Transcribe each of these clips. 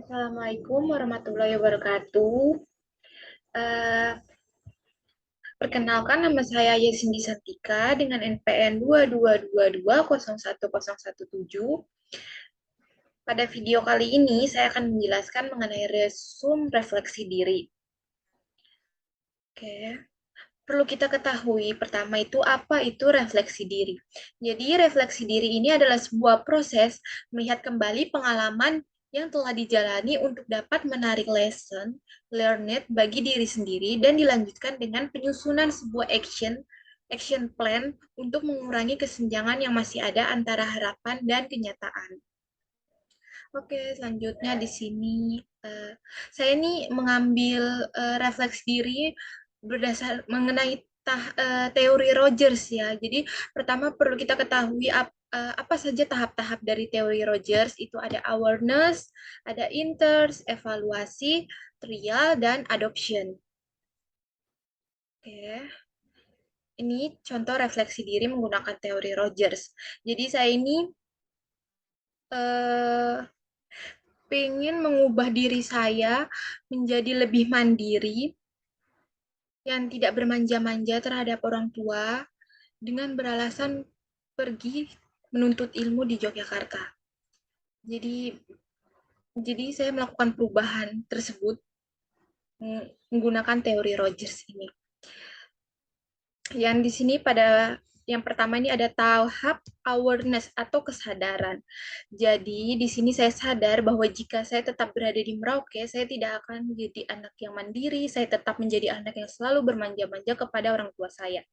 Assalamualaikum warahmatullahi wabarakatuh. Eh, Perkenalkan, nama saya Yesindy Santika dengan NPN 222201017. Pada video kali ini, saya akan menjelaskan mengenai resume refleksi diri. Oke. Perlu kita ketahui pertama itu apa itu refleksi diri. Jadi refleksi diri ini adalah sebuah proses melihat kembali pengalaman yang telah dijalani untuk dapat menarik lesson learned bagi diri sendiri dan dilanjutkan dengan penyusunan sebuah action plan untuk mengurangi kesenjangan yang masih ada antara harapan dan kenyataan. Oke, selanjutnya di sini eh, saya ini mengambil refleksi diri berdasar mengenai teori Rogers ya. Jadi pertama perlu kita ketahui apa saja tahap-tahap dari teori Rogers. Itu ada awareness, ada interest, evaluasi, trial, dan adoption. Oke, ini contoh refleksi diri menggunakan teori Rogers. Jadi saya ini eh, pengen mengubah diri saya menjadi lebih mandiri, yang tidak bermanja-manja terhadap orang tua, dengan beralasan pergi menuntut ilmu di Yogyakarta. Jadi, jadi saya melakukan perubahan tersebut menggunakan teori Rogers ini. Yang di sini pada yang pertama ini ada tahap awareness atau kesadaran. Jadi di sini saya sadar bahwa jika saya tetap berada di Merauke, saya tidak akan menjadi anak yang mandiri, saya tetap menjadi anak yang selalu bermanja-manja kepada orang tua saya.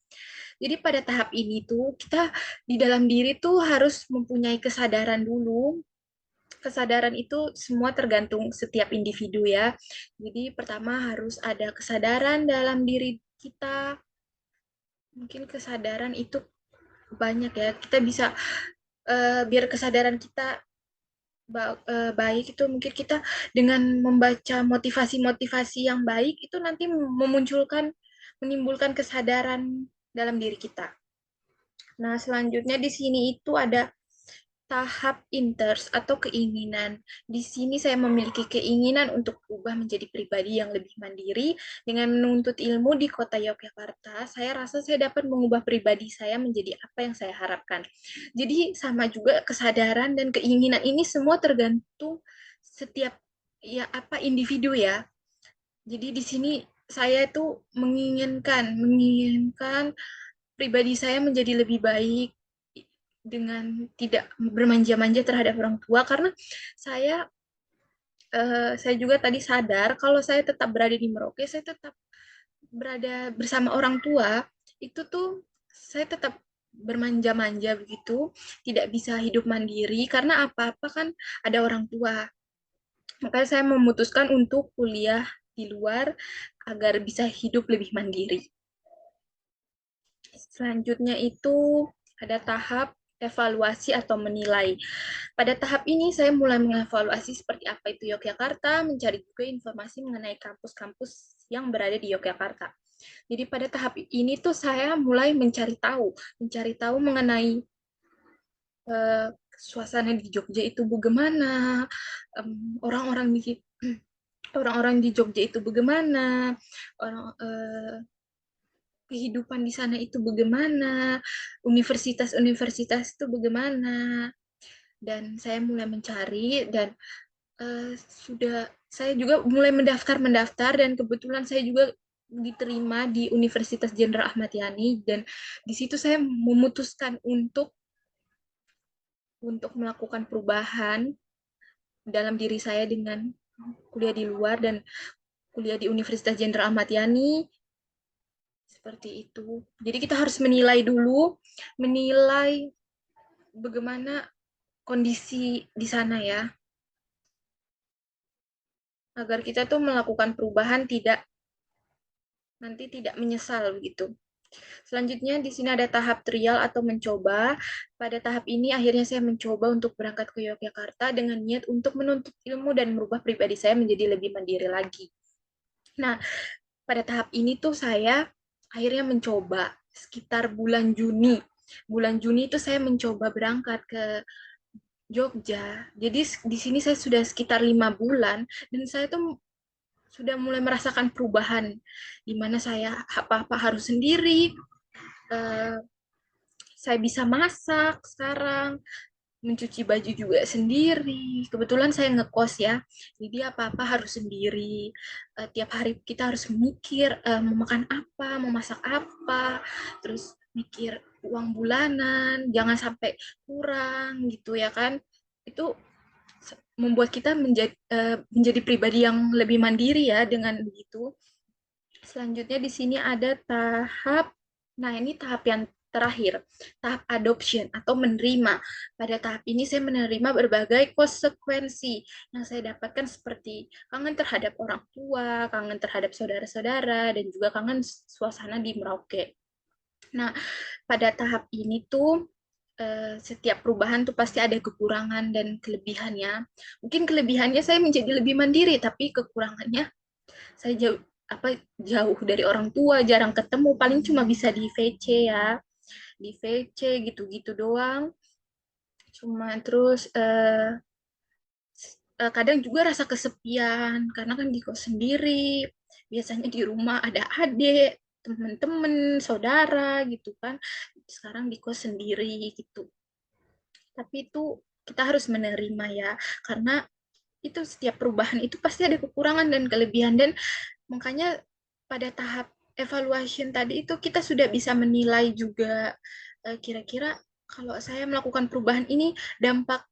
Jadi pada tahap ini tuh kita di dalam diri tuh harus mempunyai kesadaran dulu. Kesadaran itu semua tergantung setiap individu ya. Jadi pertama harus ada kesadaran dalam diri kita. Mungkin kesadaran itu banyak ya. Kita bisa biar kesadaran kita baik itu mungkin kita dengan membaca motivasi-motivasi yang baik itu nanti menimbulkan kesadaran dalam diri kita. Nah, selanjutnya di sini itu ada tahap interest atau keinginan. Di sini saya memiliki keinginan untuk berubah menjadi pribadi yang lebih mandiri. Dengan menuntut ilmu di kota Yogyakarta, saya rasa saya dapat mengubah pribadi saya menjadi apa yang saya harapkan. Jadi sama juga kesadaran dan keinginan ini semua tergantung setiap ya apa individu ya. Jadi di sini saya itu menginginkan pribadi saya menjadi lebih baik dengan tidak bermanja-manja terhadap orang tua karena saya saya juga tadi sadar kalau saya tetap berada di Merauke, saya tetap berada bersama orang tua, itu tuh saya tetap bermanja-manja begitu, tidak bisa hidup mandiri karena apa-apa kan ada orang tua. Makanya saya memutuskan untuk kuliah di luar agar bisa hidup lebih mandiri. Selanjutnya itu ada tahap evaluasi atau menilai. Pada tahap ini saya mulai mengevaluasi seperti apa itu Yogyakarta, mencari juga informasi mengenai kampus-kampus yang berada di Yogyakarta. Jadi pada tahap ini tuh saya mulai mencari tahu mengenai uh, suasana di Jogja itu bagaimana, orang-orang di orang-orang di Jogja itu bagaimana, orang kehidupan di sana itu bagaimana, universitas-universitas itu bagaimana, dan saya mulai mencari dan sudah saya juga mulai mendaftar dan kebetulan saya juga diterima di Universitas Jenderal Ahmad Yani dan di situ saya memutuskan untuk melakukan perubahan dalam diri saya dengan kuliah di luar dan kuliah di Universitas Jenderal Ahmad Yani seperti itu. Jadi kita harus menilai dulu, menilai bagaimana kondisi di sana ya, agar kita tuh melakukan perubahan nanti tidak menyesal begitu. Selanjutnya di sini ada tahap trial atau mencoba. Pada tahap ini akhirnya saya mencoba untuk berangkat ke Yogyakarta dengan niat untuk menuntut ilmu dan merubah pribadi saya menjadi lebih mandiri lagi. Nah, pada tahap ini tuh saya akhirnya mencoba sekitar bulan Juni. Bulan Juni itu saya mencoba berangkat ke Jogja. Jadi di sini saya sudah sekitar 5 bulan dan saya tuh sudah mulai merasakan perubahan di mana saya apa-apa harus sendiri. eh, saya bisa masak sekarang, mencuci baju juga sendiri. Kebetulan saya ngekos ya, jadi apa-apa harus sendiri. Tiap hari kita harus mikir mau makan apa, mau masak apa, terus mikir uang bulanan, jangan sampai kurang gitu ya kan. Itu membuat kita menjadi pribadi yang lebih mandiri ya dengan begitu. Selanjutnya di sini ada tahap, nah ini tahap yang terakhir, tahap adoption atau menerima. Pada tahap ini saya menerima berbagai konsekuensi yang saya dapatkan seperti kangen terhadap orang tua, kangen terhadap saudara-saudara, dan juga kangen suasana di Merauke. Nah, pada tahap ini tuh setiap perubahan tuh pasti ada kekurangan dan kelebihannya. Mungkin kelebihannya saya menjadi lebih mandiri, tapi kekurangannya saya jauh dari orang tua, jarang ketemu, paling cuma bisa di VC ya, di VC gitu-gitu doang. Cuma terus kadang juga rasa kesepian karena kan di kos sendiri. Biasanya di rumah ada adik, teman-teman, saudara gitu kan. Sekarang di kos sendiri gitu. Tapi itu kita harus menerima ya, karena itu setiap perubahan itu pasti ada kekurangan dan kelebihan, dan makanya pada tahap evaluation tadi itu kita sudah bisa menilai juga kira-kira kalau saya melakukan perubahan ini dampak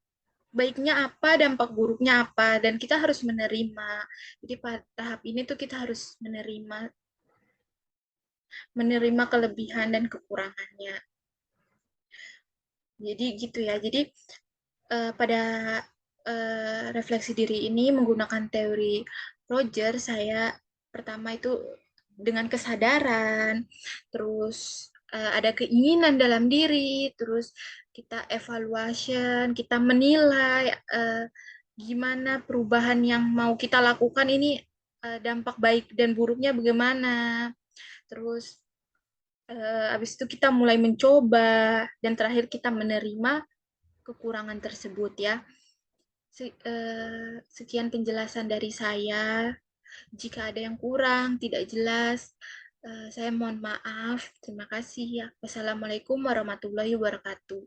baiknya apa, dampak buruknya apa, dan kita harus menerima. Jadi pada tahap ini tuh kita harus menerima kelebihan dan kekurangannya. Jadi gitu ya. Jadi pada refleksi diri ini menggunakan teori Roger, saya pertama itu dengan kesadaran, terus ada keinginan dalam diri, terus kita evaluation, kita menilai gimana perubahan yang mau kita lakukan ini, dampak baik dan buruknya bagaimana. Terus habis itu kita mulai mencoba, dan terakhir kita menerima kekurangan tersebut ya. Sekian penjelasan dari saya. Jika ada yang kurang, tidak jelas, saya mohon maaf. Terima kasih ya. Wassalamualaikum warahmatullahi wabarakatuh.